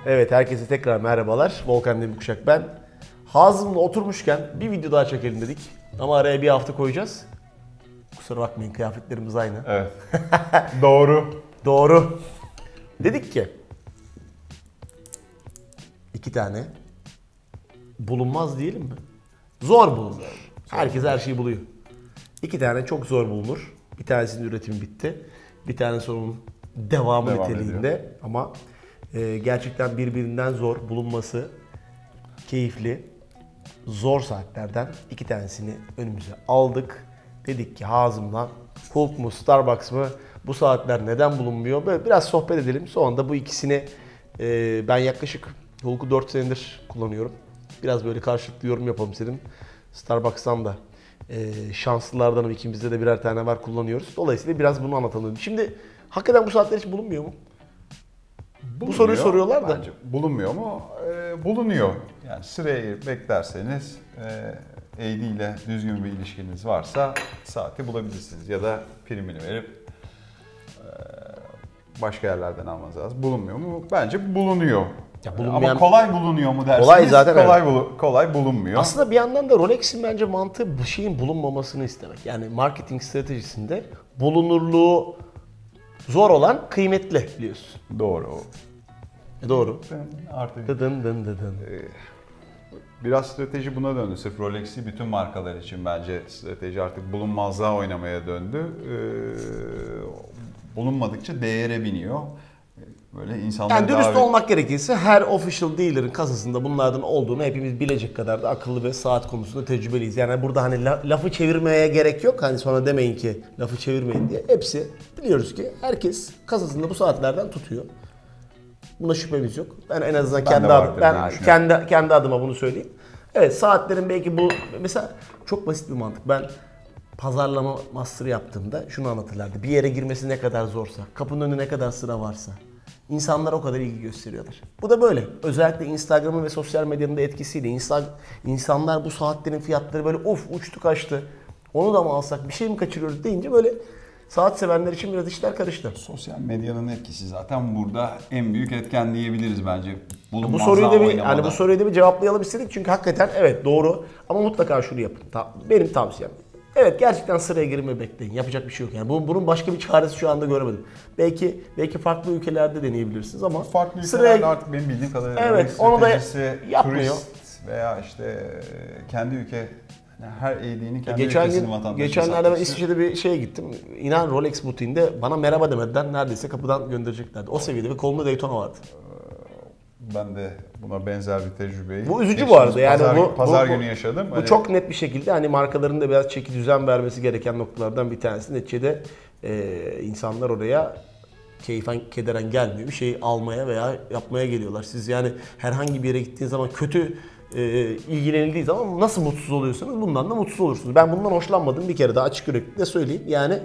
Evet, herkese tekrar merhabalar. Volkan Demirkuşak ben. Hazım'la oturmuşken bir video daha çekelim dedik. Ama araya bir hafta koyacağız. Kusura bakmayın, kıyafetlerimiz aynı. Evet. Doğru. Doğru. Dedik ki iki tane bulunmaz diyelim mi? Zor bulunur. Herkes her şeyi buluyor. İki tane çok zor bulunur. Bir tanesinin üretimi bitti. Bir tanesi onun devamı Devam niteliğinde. ediyor. Ama gerçekten birbirinden zor bulunması keyifli. Zor saatlerden iki tanesini önümüze aldık. Dedik ki Hazım'la Hulk mu Starbucks mı bu saatler neden bulunmuyor? Böyle biraz sohbet edelim. Sonra da bu ikisini ben yaklaşık Hulk'u 4 senedir kullanıyorum. Biraz böyle karşılıklı yorum yapalım istedim. Starbucks'tan da şanslılardanım, ikimizde de birer tane var, kullanıyoruz. Dolayısıyla biraz bunu anlatalım. Şimdi hakikaten bu saatler hiç bulunmuyor mu? Bu soruyu soruyorlar da. Bence bulunmuyor mu? Bulunuyor. Yani sırayı beklerseniz AD ile düzgün bir ilişkiniz varsa saati bulabilirsiniz. Ya da primini verip başka yerlerden almanız lazım. Bulunmuyor mu? Bence bulunuyor. Ya bulunmayan... Ama kolay bulunuyor mu derseniz Kolay zaten kolay bulunmuyor. Aslında bir yandan da Rolex'in bence mantığı bu şeyin bulunmamasını istemek. Yani marketing stratejisinde bulunurluğu zor olan kıymetli biliyorsun. Doğru. Doğru. Artık Dıdın dın dıdın. biraz strateji buna döndü. Sırf Rolex'i bütün markalar için bence strateji artık bulunmazlığa oynamaya döndü. Bulunmadıkça değere biniyor. Böyle insanlar Yani dürüst olmak gerekirse her official dealer'ın kasasında bunlardan olduğunu hepimiz bilecek kadar da akıllı ve saat konusunda tecrübeliyiz. Yani burada hani lafı çevirmeye gerek yok. Hani sonra demeyin ki lafı çevirmeyin diye. Hepsi biliyoruz ki herkes kasasında bu saatlerden tutuyor. Buna şüphemiz yok. Ben en azından kendi adıma bunu söyleyeyim. Evet, saatlerin belki bu mesela çok basit bir mantık. Ben pazarlama master yaptığımda şunu anlatırlardı. Bir yere girmesi ne kadar zorsa, kapının önüne ne kadar sıra varsa insanlar o kadar ilgi gösteriyorlar. Bu da böyle. Özellikle Instagram'ın ve sosyal medyanın da etkisiyle insanlar bu saatlerin fiyatları böyle of uçtu kaçtı. Onu da mı alsak, bir şey mi kaçırıyoruz deyince böyle saat sevenler için biraz işler karıştı. Sosyal medyanın etkisi zaten burada en büyük etken diyebiliriz bence. Bu soruyu da bir cevaplayalım istedik çünkü hakikaten evet doğru ama mutlaka şunu yapın. Benim tavsiyem. Evet, gerçekten sıraya girmeyi bekleyin. Yapacak bir şey yok yani. Bunun başka bir çaresi şu anda göremedim. Belki farklı ülkelerde deneyebilirsiniz ama farklı ülkelerde artık benim bildiğim kadarıyla evet, onu da yapmıyor. Turist veya işte kendi ülke, her AD'nin kendi ülkesinin vatandaşı. Geçenlerde ben İsviçre'de bir şeye gittim. İnan Rolex butiğinde bana merhaba demeden neredeyse kapıdan göndereceklerdi. O seviyede ve kolumda Daytona vardı. Ben de buna benzer bir tecrübeyi bu üzücü bu arada. Yani pazar günü yaşadım. Bu çok net bir şekilde hani markaların da biraz çeki düzen vermesi gereken noktalardan bir tanesi. Neticede insanlar oraya keyfen kederen gelmiyor. Bir şey almaya veya yapmaya geliyorlar. Siz yani herhangi bir yere gittiğiniz zaman kötü ilgilenildiği zaman nasıl mutsuz oluyorsanız bundan da mutsuz olursunuz. Ben bundan hoşlanmadım, bir kere daha açık yürekli söyleyeyim. Yani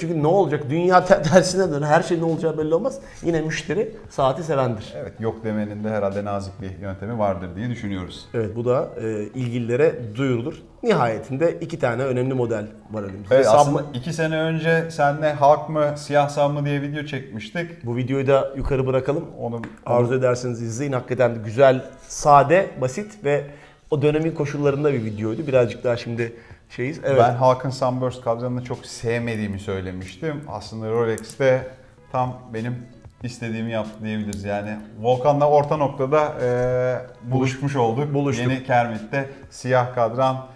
çünkü ne olacak? Dünya tersine döner. Her şey ne olacağı belli olmaz. Yine müşteri saati sevendir. Evet, yok demenin de herhalde nazik bir yöntemi vardır diye düşünüyoruz. Evet, bu da ilgililere duyurulur. Nihayetinde iki tane önemli model var önümüzde. Evet, aslında 2 sene önce seninle halk mı siyah sam mı diye video çekmiştik. Bu videoyu da yukarı bırakalım. Arzu ederseniz izleyin. Hakikaten güzel, sade, basit ve o dönemin koşullarında bir videoydu. Birazcık daha şimdi şeyiz. Evet. Ben Halk'ın Sunburst kabzanını çok sevmediğimi söylemiştim. Aslında Rolex'te tam benim istediğimi yaptı diyebiliriz. Yani Volkan'la orta noktada buluşmuş olduk. Buluştuk. Yeni Kermit'te siyah kadran,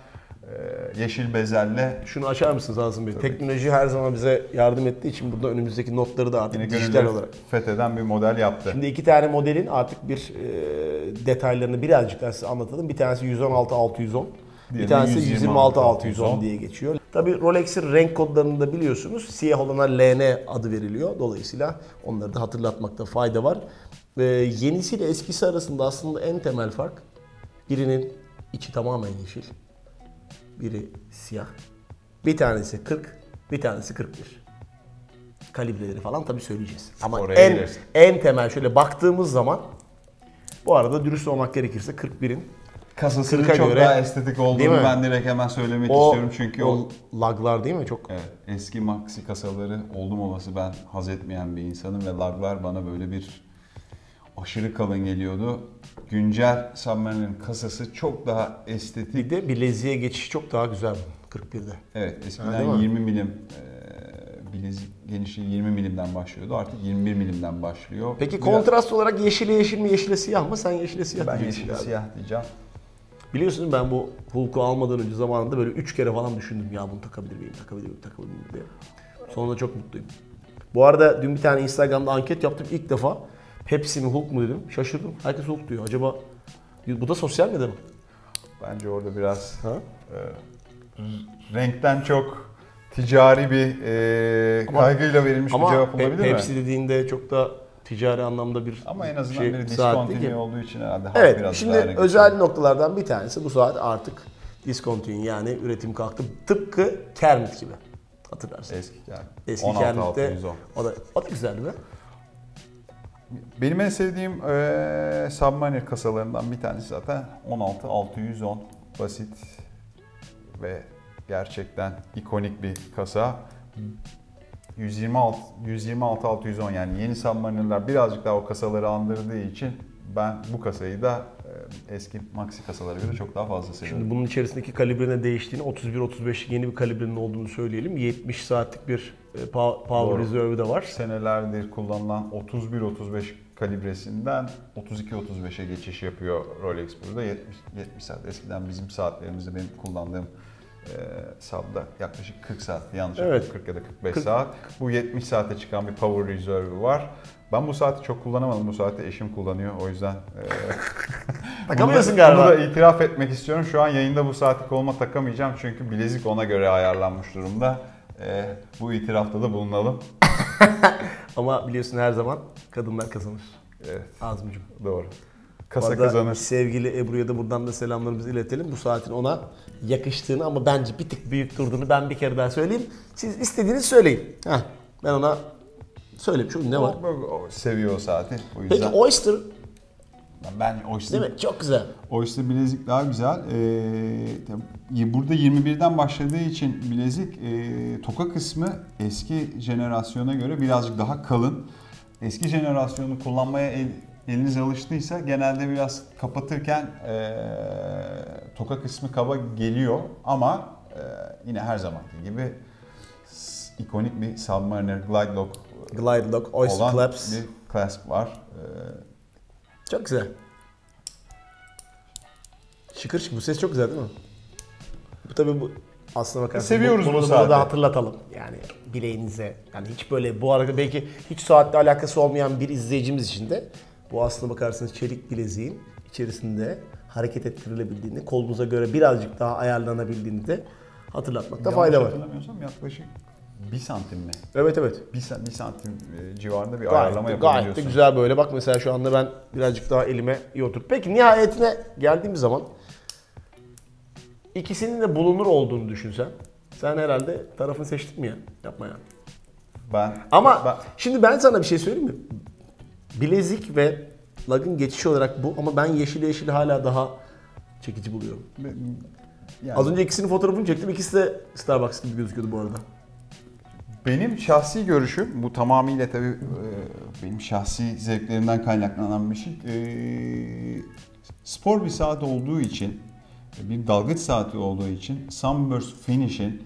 yeşil bezelle. Şunu açar mısınız Azim Bey? Teknoloji her zaman bize yardım ettiği için burada önümüzdeki notları da artık dijital olarak fetheden bir model yaptı. Şimdi iki tane modelin artık bir detaylarını birazcık daha size anlatalım. Bir tanesi 116-610. Bir tanesi 126-610 diye geçiyor. Tabii Rolex'in renk kodlarını da biliyorsunuz. Siyah olana LN adı veriliyor. Dolayısıyla onları da hatırlatmakta fayda var. Yenisiyle eskisi arasında aslında en temel fark, birinin içi tamamen yeşil, biri siyah. Bir tanesi 40, bir tanesi 41. Kalibreleri falan tabii söyleyeceğiz. Ama en temel şöyle baktığımız zaman, bu arada dürüst olmak gerekirse 41'in kasasının çok göre, daha estetik olduğunu ben direkt hemen söylemek istiyorum çünkü o laglar değil mi çok? Evet, eski Maxi kasaları oldum olası ben haz etmeyen bir insanım ve laglar bana böyle bir aşırı kalın geliyordu. Güncel Submariner'ın kasası çok daha estetik. Bir de bileziğe geçişi çok daha güzel 41'de. Evet, eskiden Ha, 20 milim bilezik genişliği 20 milimden başlıyordu. Artık 21 milimden başlıyor. Peki Biraz- kontrast olarak yeşile yeşil mi yeşile siyah mı? Sen yeşile siyah ben diyeceksin yeşil galiba. siyah diyeceğim. Biliyorsun ben bu Hulk'u almadan önce zamanında böyle 3 kere falan düşündüm ya bunu takabilir miyim, takabilir miyim, takabilir miyim diye. Sonra çok mutluyum. Bu arada dün bir tane Instagram'da anket yaptım ilk defa. Pepsi mi Hulk mu dedim. Şaşırdım. Herkes Hulk diyor. Acaba bu da sosyal medya mı? Bence orada biraz Ha? renkten çok ticari bir kaygıyla verilmiş bir Ama cevap olabilir mi? Pepsi dediğinde çok da ticari anlamda bir Ama en azından şey, bir saat değil discontinue ki. olduğu için herhalde halk Evet, biraz şimdi daha öne özel geçiyor. noktalardan bir tanesi bu saat artık discontinue yani üretim kalktı. Tıpkı Kermit gibi. Hatırlarsın. Eski yani. Eski 16 Kermit'te 610. o da güzeldi be. Benim en sevdiğim Submariner kasalarından bir tanesi zaten 16610. Basit ve gerçekten ikonik bir kasa. 126 610 yani yeni Submariner'lar birazcık daha o kasaları andırdığı için ben bu kasayı da eski Maxi kasalara göre çok daha fazla seviyorum. Şimdi bunun içerisindeki kalibrenin değiştiğini 31-35 yeni bir kalibrenin olduğunu söyleyelim. 70 saatlik bir power Doğru. reserve'ü de var. Senelerdir kullanılan 31-35 kalibresinden 32-35'e geçiş yapıyor Rolex burada. 70 saat. Eskiden bizim saatlerimizde benim kullandığım sabda yaklaşık 40 saat. Yanlış Evet. 40 ya da 45 saat. Bu 70 saate çıkan bir power reserve'ü var. Ben bu saati çok kullanamadım. Bu saati eşim kullanıyor. O yüzden Takamıyorsun bunu galiba. da itiraf etmek istiyorum. Şu an yayında bu saati koluma takamayacağım. Çünkü bilezik ona göre ayarlanmış durumda. Bu itirafta da bulunalım. Ama biliyorsun her zaman kadınlar kazanır. Evet, Azmıcığım. doğru. Bu Kasa arada kazanır. sevgili Ebru'ya da buradan da selamlarımızı iletelim. Bu saatin ona yakıştığını ama bence bir tık büyük durduğunu ben bir kere daha söyleyeyim. Siz istediğinizi söyleyin. Heh, ben ona söylemişim. Ne var? O seviyor o saati. O yüzden Peki Oyster ben Oyster, değil mi? Çok güzel. Oyster bilezik daha güzel. Tabii burada 21'den başladığı için bilezik toka kısmı eski jenerasyona göre birazcık daha kalın. Eski jenerasyonu kullanmaya eliniz alıştıysa genelde biraz kapatırken toka kısmı kaba geliyor ama yine her zamanki gibi ikonik bir Submariner Glide Lock Glide Lock, Oyster olan Claps. bir clasp var. Çok güzel. Şıkır şıkır. Bu ses çok güzel değil mi? Bu tabii bu aslına bakarsan Seviyoruz bu bunu saati. da hatırlatalım. Yani bileğinize yani hiç böyle bu arada belki hiç saatle alakası olmayan bir izleyicimiz için de bu aslına bakarsanız çelik bileziğin içerisinde hareket ettirilebildiğini, kolunuza göre birazcık daha ayarlanabildiğini de hatırlatmakta fayda Yanlış var. hatırlamıyorsam yaklaşık 1 santim mi? Evet evet. 1 santim civarında bir Gayet ayarlama de, yapabiliyorsun. gayet de güzel böyle. Bak mesela şu anda ben birazcık daha elime iyi otur. Peki nihayetine geldiğimiz zaman ikisinin de bulunur olduğunu düşünsen. Sen herhalde tarafını seçtin mi ya? Yapma ya. Ama şimdi ben sana bir şey söyleyeyim mi? Bilezik ve lagın geçişi olarak bu ama ben yeşili hala daha çekici buluyorum. yani Az önce ikisinin fotoğrafını çektim. İkisi de Starbucks gibi gözüküyordu bu arada. benim şahsi görüşüm, bu tamamıyla tabii benim şahsi zevklerimden kaynaklanan bir şey. Spor bir saat olduğu için, bir dalgıç saati olduğu için Sunburst Finish'in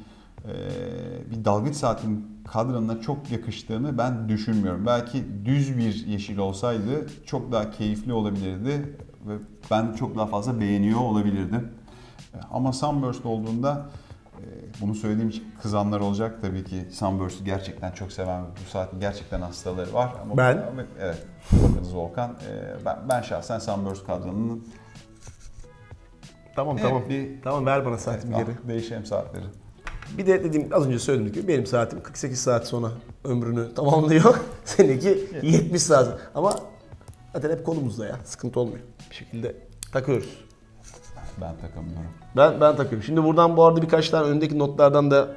bir dalgıç saatin kadranına çok yakıştığını ben düşünmüyorum. Belki düz bir yeşil olsaydı çok daha keyifli olabilirdi ve ben çok daha fazla beğeniyor olabilirdim. Ama Sunburst olduğunda bunu söylediğim için kızanlar olacak tabii ki. Sunburst'u gerçekten çok seven, bu saatin gerçekten hastaları var. Ama Ben? Evet, bakınız Volkan. Ben şahsen Sunburst kadranının Tamam Evet, tamam. bir- Tamam ver bana saatimi geri. değişelim saatleri. Bir de dediğim az önce söylediğim gibi benim saatim 48 saat sonra ömrünü tamamlıyor. Seninki 70 saat. Ama zaten hep kolumuzda ya. Sıkıntı olmuyor. Bir şekilde takıyoruz. Ben takamıyorum. Ben takıyorum. Şimdi buradan bu arada birkaç tane öndeki notlardan da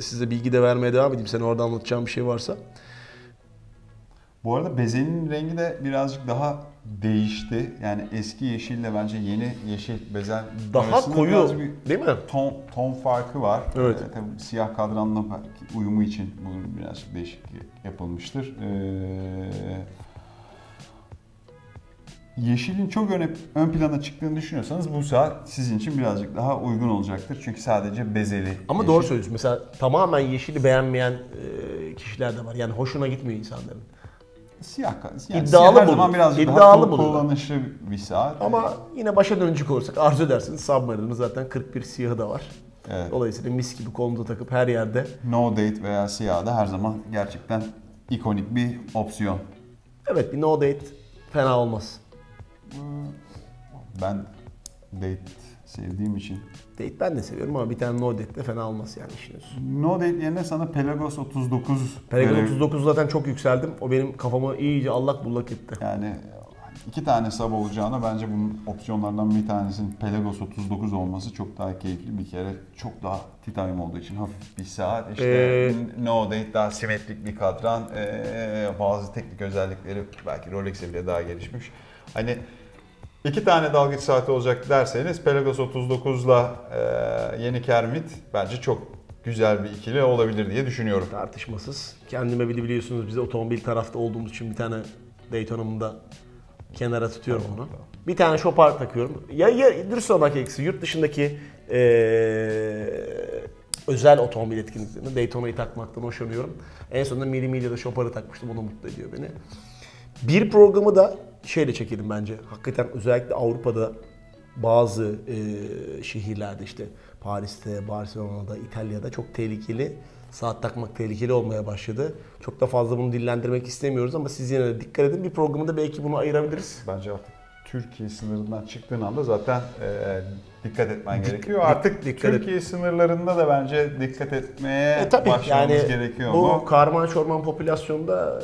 size bilgi de vermeye devam edeyim. Sen orada anlatacağım bir şey varsa. Bu arada bezenin rengi de birazcık daha değişti. Yani eski yeşille bence yeni yeşil bezen Daha arasında koyu biraz bir değil mi? ton farkı var. Evet. Tabii siyah kadranla belki uyumu için bunun birazcık değişiklik yapılmıştır. yeşilin çok ön plana çıktığını düşünüyorsanız bu saat sizin için birazcık daha uygun olacaktır. Çünkü sadece bezeli. Ama yeşil. doğru söylüyorsun. Mesela tamamen yeşili beğenmeyen kişiler de var. Yani hoşuna gitmiyor insanların. Siyah, yani İddialı siyah her bu. zaman birazcık İddialı daha bu. kullanışlı bir saat. Ama yine başa dönecek olursak arzu edersiniz Submarine'ın zaten 41 siyahı da var. Evet. Dolayısıyla mis gibi kolumuza takıp her yerde. No Date veya siyah da her zaman gerçekten ikonik bir opsiyon. Evet, bir no date fena olmaz. Ben date sevdiğim için. Date ben de seviyorum ama bir tane no date de fena olmaz yani işin özü. No Date yerine sana Pelagos 39 Pegasus 39 zaten çok yükseldim. O benim kafamı iyice allak bullak etti. Yani iki tane sub olacağına bence bunun opsiyonlardan bir tanesinin Pelagos 39 olması çok daha keyifli. Bir kere çok daha titanium olduğu için hafif bir saat. İşte No Date daha simetrik bir kadran. Bazı teknik özellikleri belki Rolex'e bile daha gelişmiş. Hani iki tane dalgıç saati olacak derseniz Pelagos 39'la yeni Kermit bence çok güzel bir ikili olabilir diye düşünüyorum. Tartışmasız. Kendime biliyorsunuz biz otomobil tarafta olduğumuz için bir tane Daytona'mı da kenara tutuyorum onu. Bir tane Chopard takıyorum. Ya dürüst olmak gerekirse yurt dışındaki özel otomobil etkinliklerinde Daytona'yı takmaktan hoşlanıyorum. En sonunda Mille Miglia'da Chopard'ı takmıştım. O da mutlu ediyor beni. Bir programı da şeyle çekelim bence. Hakikaten özellikle Avrupa'da bazı şehirlerde işte Paris'te, Barcelona'da, İtalya'da çok tehlikeli. Saat takmak tehlikeli olmaya başladı. Çok da fazla bunu dillendirmek istemiyoruz ama siz yine de dikkat edin. Bir programında belki bunu ayırabiliriz. Bence artık Türkiye sınırından çıktığın anda zaten dikkat etmen gerekiyor. Artık Türkiye sınırlarında da bence dikkat etmeye Tabii başlamamız yani gerekiyor. bu karman çorman popülasyonda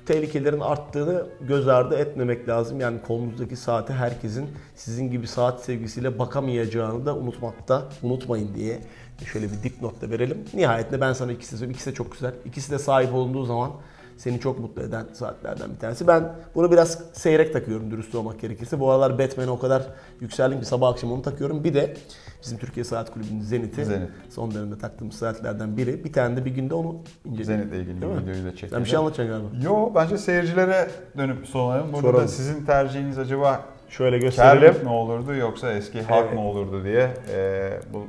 tehlikelerin arttığını göz ardı etmemek lazım. Yani kolumuzdaki saate herkesin sizin gibi saat sevgisiyle bakamayacağını da unutmayın diye şöyle bir dipnot da verelim. Nihayetinde ben sana ikisi söyleyeyim. İkisi de çok güzel. İkisi de sahip olunduğu zaman seni çok mutlu eden saatlerden bir tanesi. Ben bunu biraz seyrek takıyorum dürüst olmak gerekirse. Bu aralar Batman'e o kadar yükseldim ki sabah akşam onu takıyorum. Bir de bizim Türkiye Saat Kulübü'nün Zenit'i son dönemde taktığımız saatlerden biri. Bir tane de bir günde onu inceledim. Zenit'le ilgili bir videoyu da çekelim. Sen bir şey anlatacaksın galiba. Yo, bence seyircilere dönüp soralım. Burada da sizin tercihiniz acaba şöyle gösterelim. Kermit mi olurdu yoksa eski Hulk mu olurdu diye bu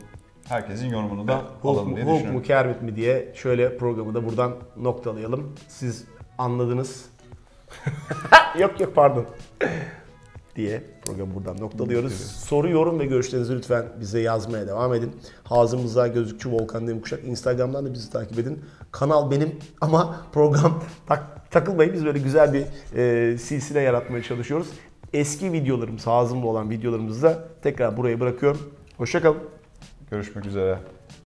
herkesin yorumunu da alalım diye Hulk düşünüyorum. mu Kermit mi diye şöyle programı da buradan noktalayalım. Siz anladınız. yok pardon. diye programı buradan noktalıyoruz. Soru, yorum ve görüşlerinizi lütfen bize yazmaya devam edin. Hazım Rıza Gözlükçü Volkan Demirkuşak. Instagram'dan da bizi takip edin. Kanal benim ama program takılmayın. Biz böyle güzel bir silsile yaratmaya çalışıyoruz. Eski videolarımız, Hazım'da olan videolarımızı da tekrar buraya bırakıyorum. Hoşça kalın. Görüşmek üzere.